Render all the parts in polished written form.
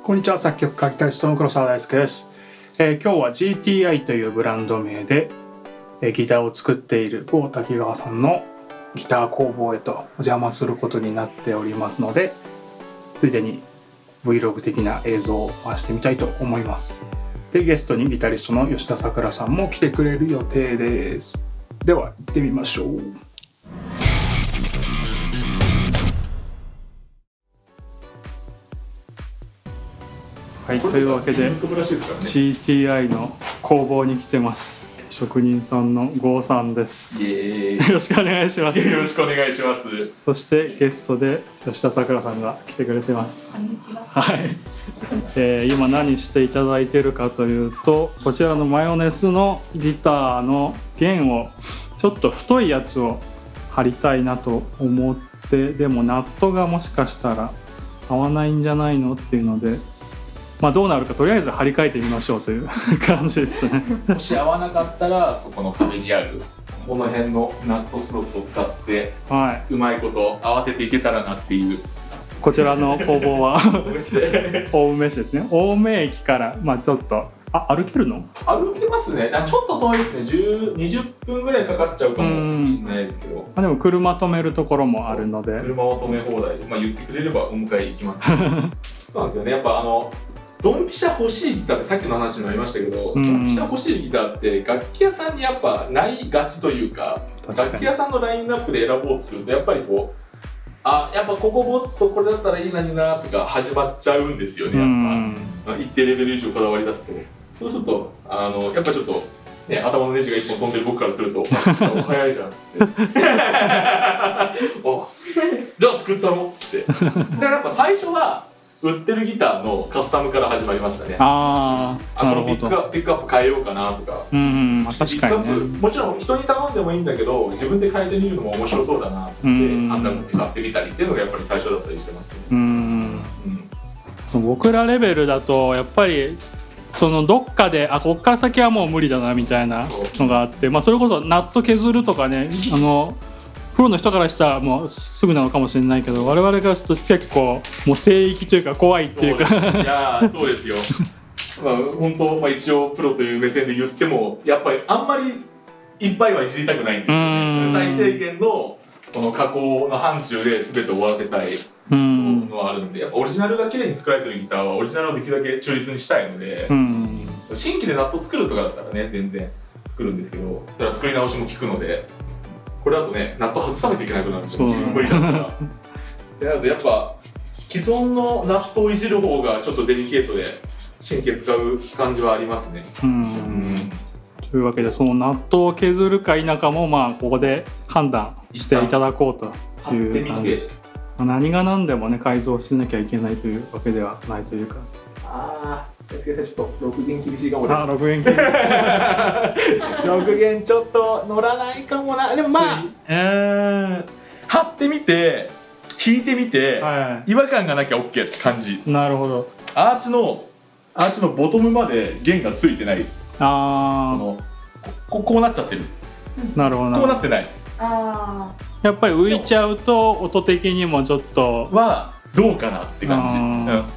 こんにちは、作曲家ギタリストの黒沢大輔です。今日は GTI というブランド名で、ギターを作っている郷滝川さんのギター工房へとお邪魔することになっておりますので、ついでに Vlog 的な映像を回してみたいと思います。で、ゲストにギタリストの吉田さくらさんも来てくれる予定です。では行ってみましょう。はい、というわけで GTI の工房に来てます。職人さんの郷さんです。よろしくお願いします。よろしくお願いします。そしてゲストで吉田さくらさんが来てくれてます。こんにちは。はい、今何していただいているかというと、こちらのマヨネスのギターの弦をちょっと太いやつを貼りたいなと思って、でもナットがもしかしたら合わないんじゃないのっていうので、どうなるかとりあえず張り替えてみましょうという感じですね。もし合わなかったらそこの壁にあるこの辺のナットスロットを使って、うまいこと合わせていけたらなっていう。こちらの工房は青梅市ですね。青梅駅からちょっと歩けるの？歩けますね。ちょっと遠いですね。20分ぐらいかかっちゃうかもしれないですけど、でも車止めるところもあるので、車を止め放題で、言ってくれればお迎え行きますそうなんですよね。やっぱドンピシャ欲しいギターってさっきの話になりましたけど、ドンピシャ欲しいギターって楽器屋さんにやっぱないがちというか、楽器屋さんのラインナップで選ぼうとするとやっぱりやっぱここもっとこれだったらいいのになとか始まっちゃうんですよね。やっぱ一定レベル以上こだわり出すと、そうするとやっぱちょっとね、頭のネジが一本飛んでる僕からすると早いじゃんっつってじゃあ作ったのっつってだからやっぱ最初は売ってるギターのカスタムから始まりましたね。なるほど。ピックアップ変えようかなとか。確かにね。もちろん人に頼んでもいいんだけど、自分で変えてみるのも面白そうだなっつって判断で買ってみたりっていうのがやっぱり最初だったりしてますね。僕らレベルだとやっぱりどっかでこっから先はもう無理だなみたいなのがあって、それこそナット削るとかね、プロの人からしたらもうすぐなのかもしれないけど、我々からすると結構もう聖域というか怖いっていうかいやそうですよ本当、一応プロという目線で言ってもやっぱりあんまりいっぱいはいじりたくないんですよね。最低限のこの加工の範疇で全て終わらせたいのはあるんで、やっぱオリジナルが綺麗に作られてるギターはオリジナルをできるだけ忠実にしたいので、新規でナット作るとかだったらね全然作るんですけど、それは作り直しも効くので、これだとねナット外さないといけなくなるんで無理だからなのでやっぱ既存のナットをいじる方がちょっとデリケートで神経使う感じはありますね。というわけでそのナットを削るか否かもここで判断していただこうという感じです。何が何でもね改造しなきゃいけないというわけではないというか。ちょっと6弦厳しいかもです。6弦厳しい6弦ちょっと乗らないかもな。でも張ってみて弾いてみて、違和感がなきゃ OK って感じ。なるほど。アーチのボトムまで弦がついてない。こうなっちゃってる。なるほど。こうなってない。やっぱり浮いちゃうと音的にもちょっとどうかなって感じ。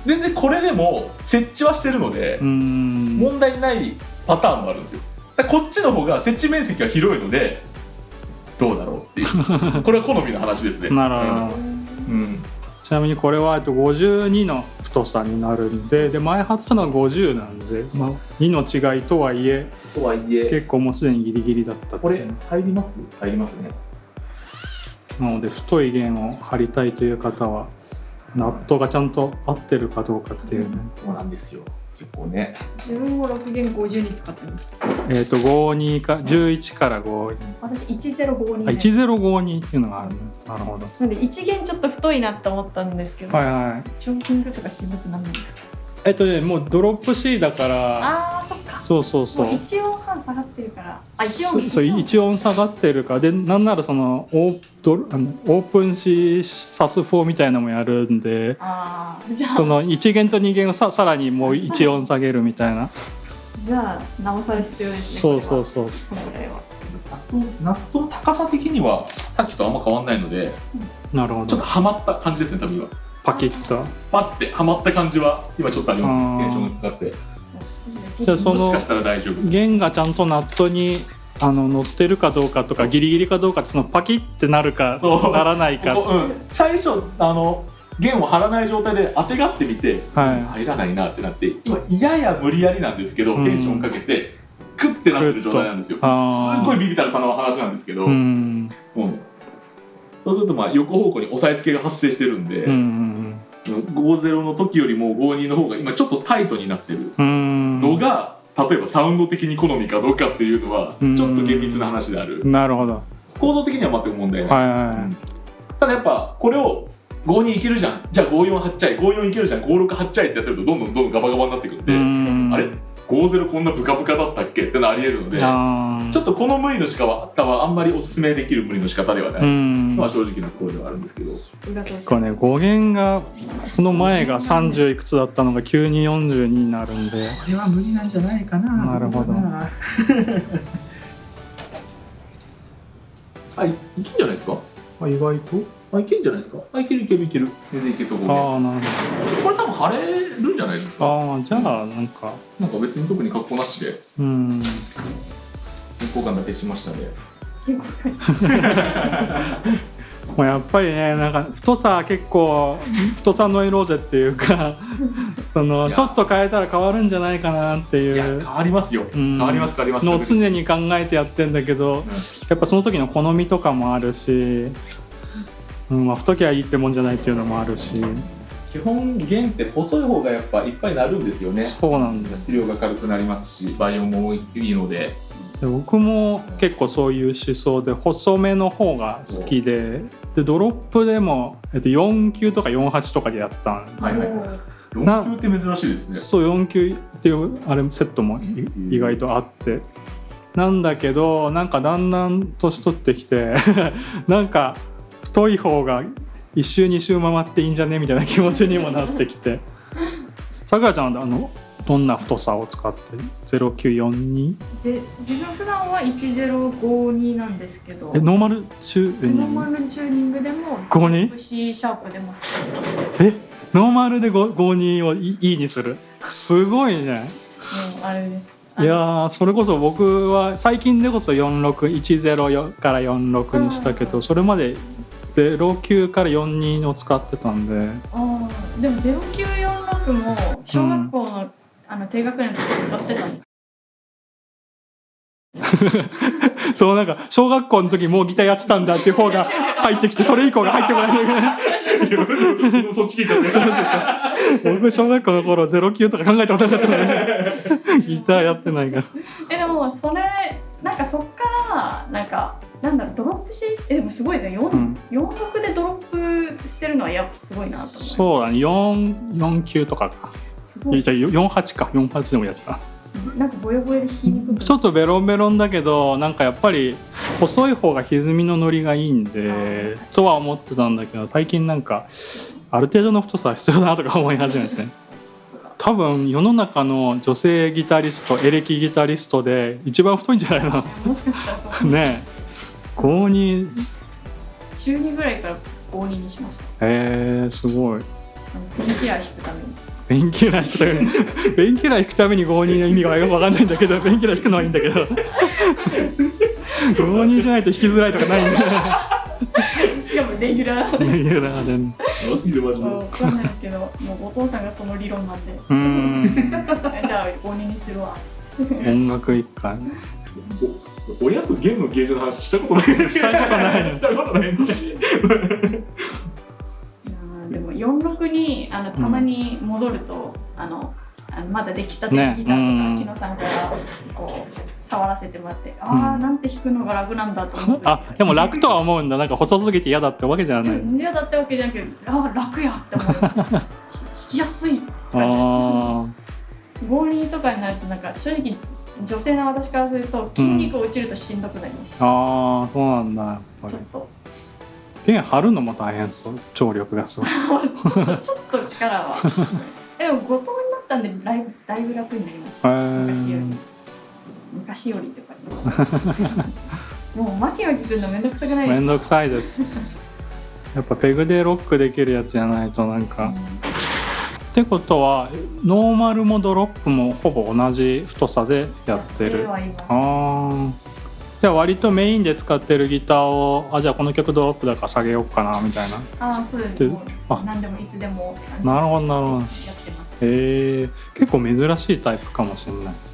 全然これでも設置はしてるので問題ないパターンもあるんですよ。こっちの方が設置面積が広いのでどうだろうっていうこれは好みの話ですね。なるほど。ちなみにこれは52の太さになるんで、前貼ったのは50なんで、2の違いとはいえ結構もうすでにギリギリだったって。これ入りますね。なので太い弦を貼りたいという方はナットがちゃんと合ってるかどうかっていうね。そうなんですよ。結構ね。自分も6弦50に使ってます。52か11から52。私1052。1052っていうのがあるね。なるほど。なんで1弦ちょっと太いなって思ったんですけど。チョーキングとかしなくなるんですか？もうドロップ C だから。そっか。そう。1音半下がってるから。1音下がってるからで、なんならオープン C サス4みたいなのもやるんで、じゃあその1弦と2弦をさらにもう1音下げるみたいな。じゃあなおさら必要ですね。そう。このぐらいは。ナットの高さ的にはさっきとあんま変わんないので、なるほど。ちょっとハマった感じですね多分今。パキッとパッてはまった感じは今ちょっとありますね。テンションがかかって。じゃあもしかしたら大丈夫。弦がちゃんとナットに乗ってるかどうかとかギリギリかどうかってそのパキッてなるかならないか。最初弦を張らない状態で当てがってみて、入らないなってなって、今やや無理やりなんですけど、テンションかけてクッてなってる状態なんですよ。すごいビビたるさの話なんですけど、そうすると横方向に押さえつけが発生してるんで、5-0の時よりも5-2の方が今ちょっとタイトになってるのが、例えばサウンド的に好みかどうかっていうのはちょっと厳密な話である。なるほど。構造的には全く問題ない。ただやっぱこれを5-2いけるじゃん、じゃあ5-4張っちゃえ、5-4いけるじゃん、5-6張っちゃえってやってるとどんどんガバガバになってくるんで、あれ5-0こんなブカブカだったっけってのありえるので、ちょっとこの無理の仕方はあんまりおすすめできる無理の仕方ではないのは正直なところではあるんですけど、結構ね語源がこの前が30いくつだったのが急に42になるんで、これは無理なんじゃないかな。なるほど。いけんじゃないですか。意外といけんじゃないですか。いける全然いけそう。なるほど。これ多分晴れるんじゃないですか。じゃあなんか別に特に格好なしで健康感だけしましたね。もうやっぱりね、なんか太さ結構太さノイローゼっていうかちょっと変えたら変わるんじゃないかなっていう。いや変わりますよ。変わりますの常に考えてやってんだけど、やっぱその時の好みとかもあるし、太きゃいいってもんじゃないっていうのもあるし、基本弦って細い方がやっぱいっぱいなるんですよね。そうなんです。質量が軽くなりますし、倍音もいいので。僕も結構そういう思想で細めの方が好きで、ドロップでも、4級とか48とかでやってたんですよ。4級って珍しいですね。そう4級っていうセットも意外とあって、なんだけどなんかだんだん年取ってきてなんか太い方が1周2周回っていいんじゃねみたいな気持ちにもなってきて。さくらちゃんはどんな太さを使って0942？自分普段は1052なんですけど、ノーマルチューニングでも 52？ C シャープでも使ってノーマルで52を E にする、すごいね。あれです。いやそれこそ僕は最近でこそ4610から46にしたけど、それまで09から42を使ってたんで。でも0946も小学校の、低学年の時使ってたんです。そうなんか小学校の時もうギターやってたんだっていう方が入ってきて、それ以降が入ってこないそっち聞いたね。僕小学校の頃09とか考えたことなかったのでギターやってないから。でもそれなんかそっからドロップでもすごいですね。46でドロップしてるのはやっぱすごいなと思って。そうだね、4級とかか。じゃあ48か、48でもやってた。なんかボヨボヨで弾きにくく、ちょっとベロンベロンだけど、なんかやっぱり細い方が歪みのノリがいいんでとは思ってたんだけど、最近なんかある程度の太さは必要だなとか思い始めて多分世の中の女性ギタリスト、エレキギタリストで一番太いんじゃないの。もしかしたらそうねえ、52中2ぐらいから52にしました。すごい。ペンキラー弾くためにペンキラー弾くために52の意味がよく分かんないんだけど、ペンキラー弾くのはいいんだけど52じゃないと弾きづらいとかないんだしかもレギュラーでマジでマジで分かんないけど、もうお父さんがその理論なんでじゃあ52にするわ音楽一家。親と弦の形状の話したことないですしたことないでも46にたまに戻ると、まだできたてのギターとか木野さんからこう触らせてもらって、なんて弾くのが楽なんだと思って。でも楽とは思うんだ。なんか細すぎて嫌だってわけじゃない。嫌だってわけじゃなくて、楽やって思います弾きやすいって感じです。52とかになるとなんか正直女性の私からすると筋肉落ちるとしんどくなります。そうなんだ。やっぱりちょっと弦張るのも大変そう。張力がすごいちょっと力はでも5等になったんでだいぶ楽になりました。昔よりとかもうマキマキするのめんどくさくないですか。めんどくさいですやっぱペグでロックできるやつじゃないとなんか、ってことはノーマルもドロップもほぼ同じ太さでやってる。じゃあ割とメインで使ってるギターをじゃあこの曲ドロップだから下げようかなみたいな。そうですね。何でもいつでもって感じでなるほどなるほど。やってます。結構珍しいタイプかもしれないです。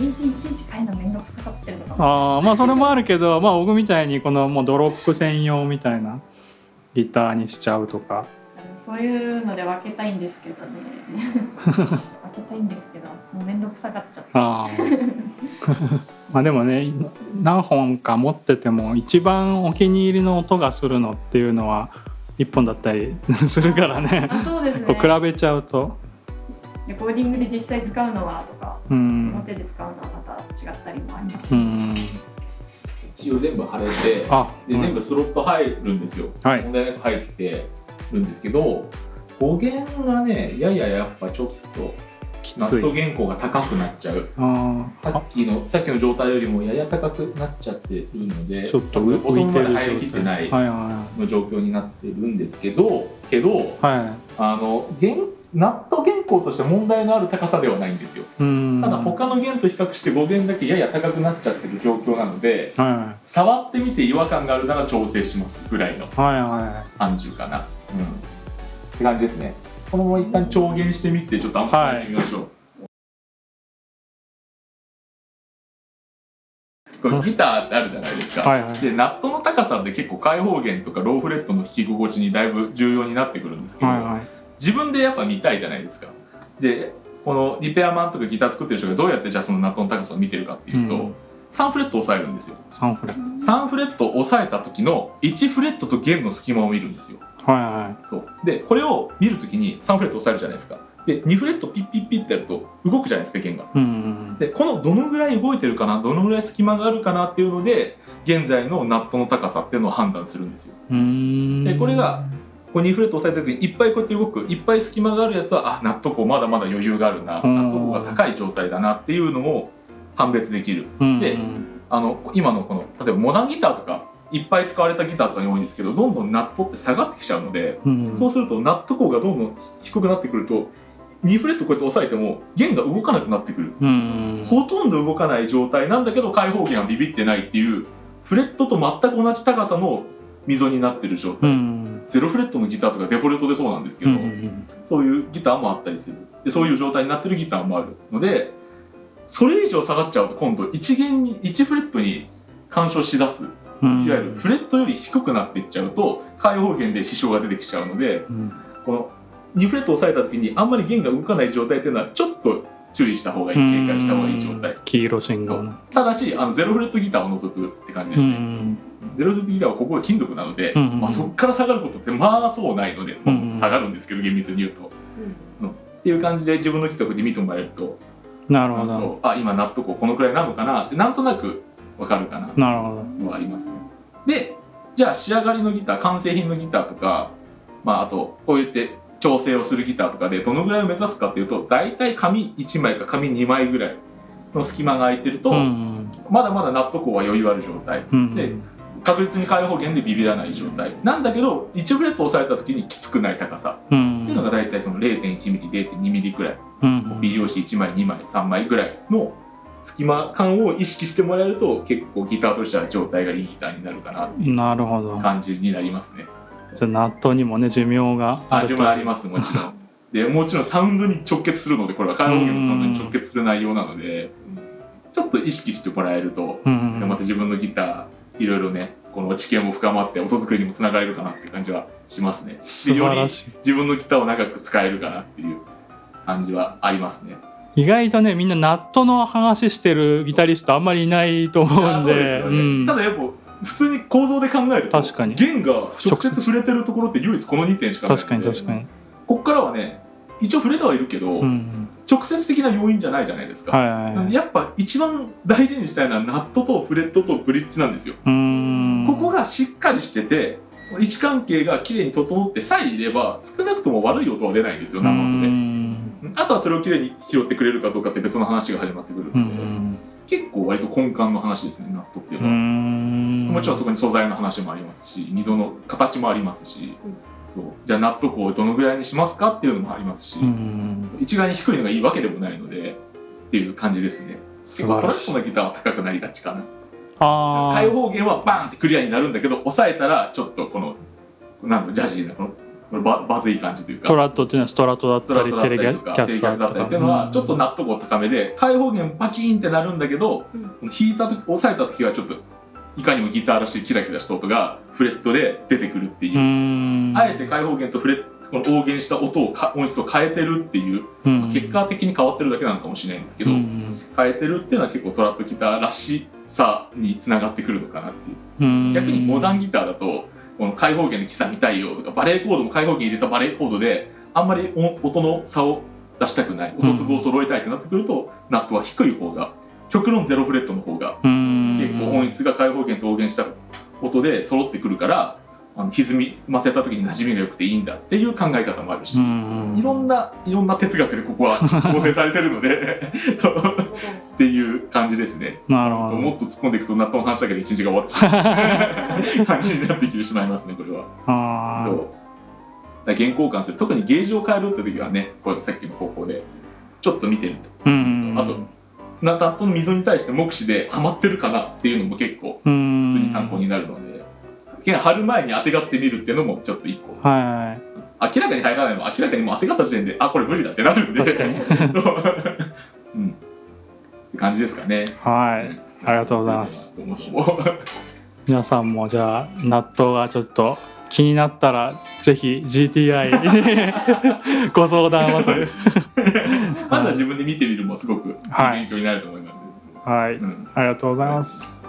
ゲージいちいち変えるのめんどくさかってるのかもしれない。まあそれもあるけどまあ僕みたいにこのもうドロップ専用みたいなギターにしちゃうとか。そういうので分けたいんですけどね分けたいんですけどもうめんどくさがっちゃったまあでもね何本か持ってても一番お気に入りの音がするのっていうのは1本だったりするからね。そうですね。こう比べちゃうとレコーディングで実際使うのはとか、表で使うのはまた違ったりもありますし、一応全部貼れてで全部スロット入るんですよ、問題なく入ってるんですけど、語源がねやっぱちょっとナット原稿が高くなっちゃう。さっきの状態よりもやや高くなっちゃってるので、ちょっとボトムまで入りきってないの状況になってるんですけど、ナット原稿として問題のある高さではないんですよ。ただ他の弦と比較して語源だけやや高くなっちゃってる状況なので、触ってみて違和感があるなら調整しますぐらいの範疇かな、って感じですね。このまま一旦調弦してみてちょっとアンプ伝えてみましょう。これギターってあるじゃないですか、でナットの高さって結構開放弦とかローフレットの弾き心地にだいぶ重要になってくるんですけど、自分でやっぱ見たいじゃないですか。でこのリペアマンとかギター作ってる人がどうやってじゃあそのナットの高さを見てるかっていうと、3フレット押さえるんですよ。3フレットを押さえた時の1フレットと弦の隙間を見るんですよ。そうでこれを見る時に3フレット押さえるじゃないですか。で2フレットピッピッピッってやると動くじゃないですか弦が。でこのどのぐらい動いてるかな、どのぐらい隙間があるかなっていうので現在のナットの高さっていうのを判断するんですよ。でこれがこう2フレット押さえた時にいっぱいこうやって動く、いっぱい隙間があるやつはナットこうまだまだ余裕があるな、ナットこが高い状態だなっていうのを判別できる。で今のこの例えばモダンギターとかいっぱい使われたギターとかに多いんですけど、どんどんナットって下がってきちゃうので、そうするとナット高がどんどん低くなってくると2フレットこうやって押さえても弦が動かなくなってくる。ほとんど動かない状態なんだけど開放弦はビビってないっていうフレットと全く同じ高さの溝になってる状態。ゼロフレットのギターとかデフォルトでそうなんですけど、そういうギターもあったりする。でそういう状態になってるギターもあるので、それ以上下がっちゃうと今度1フレットに干渉しだす、いわゆるフレットより低くなっていっちゃうと開放弦で支障が出てきちゃうので、この2フレットを押さえた時にあんまり弦が動かない状態っていうのはちょっと注意した方がいい、警戒した方がいい状態。黄色信号のただしゼロフレットギターを除くって感じですね。ゼロフレットギターはここが金属なので、そこから下がることってまあそうないので、下がるんですけど厳密に言うと、っていう感じで自分のギターで見てもらえると、なるほど、今ナットこのくらいなのかなってなんとなく分かるかなっていうのはありますね。でじゃあ仕上がりのギター、完成品のギターとか、あとこうやって調整をするギターとかでどのぐらいを目指すかっていうと、だいたい紙1枚か紙2枚ぐらいの隙間が空いてると、まだまだナット高は余裕ある状態、で確実に開放弦でビビらない状態なんだけど、1フレット押さえた時にきつくない高さっていうのがだいたいその 0.1 ミリ 0.2 ミリぐらい、微用紙1枚2枚3枚ぐらいの隙間感を意識してもらえると結構ギターとしては状態がいいギターになるかなっていう感じになりますね。じゃあナットにもね寿命があると。寿命あります、もちろん。でもちろんサウンドに直結するので、これは開放弦のサウンドに直結する内容なので、ちょっと意識してもらえると、また自分のギターいろいろね、この知見も深まって音作りにもつながれるかなっていう感じはしますね。より自分のギターを長く使えるかなっていう感じはありますね。意外とねみんなナットの話してるギタリストあんまりいないと思うんで、ただやっぱ普通に構造で考えると弦が直接触れてるところって唯一この2点しかないので、確かにこっからはね一応触れてはいるけど、直接的な要因じゃないじゃないですか。やっぱ一番大事にしたいのはナットとフレットとブリッジなんですよ。ここがしっかりしてて位置関係がきれいに整ってさえいれば少なくとも悪い音は出ないんですよ、生音で。あとはそれをきれいに拾ってくれるかどうかって別の話が始まってくるので、結構割と根幹の話ですね、ナットっていうのは。もちろんそこに素材の話もありますし、溝の形もありますし、そうじゃあナットこうどのぐらいにしますかっていうのもありますし、一概に低いのがいいわけでもないのでっていう感じですね。結構トラックのギターは高くなりがちかな。開放弦はバーンってクリアになるんだけど、抑えたらちょっとこのジャジーなこのバズい感じというか、トラットっていうのはストラトだったりテレキャスターだったりっていうのはちょっと納得を高めで、開放弦パキーンってなるんだけど、弾いた時押さえた時はちょっといかにもギターらしいキラキラした音がフレットで出てくるっていう、あえて開放弦とこの大弦した音を音質を変えてるっていう、結果的に変わってるだけなのかもしれないんですけど、変えてるっていうのは結構トラットギターらしさにつながってくるのかなっていう。逆にモダンギターだとこの開放弦で刻みたいよとか、バレーコードも開放弦入れたバレーコードであんまり音の差を出したくない、音粒を揃えたいってなってくると、ナットは低い方が、極論0フレットの方が結構音質が開放弦と大弦した音で揃ってくるから、歪みませた時に馴染みが良くていいんだっていう考え方もあるし、いろんな哲学でここは構成されてるのでっていう感じですね。なるほど。もっと突っ込んでいくとナットの話だけで一日が終わってしまう感じになってきてしまいますね、これは。だ弦交換する、特にゲージを変えるって時はね、こうさっきの方法でちょっと見てみると、あとナットの溝に対して目視ではまってるかなっていうのも結構普通に参考になるので、貼る前に当てがってみるっていうのもちょっと一個、明らかに入らないのも明らかにもう当てがった時点でこれ無理だってなるんで、確かにって感じですかね。はい、ありがとうございます。皆さんもじゃあ納豆がちょっと気になったらぜひ GTI ご相談をというまずは自分で見てみるもすごく勉強になると思います。はい、ありがとうございます。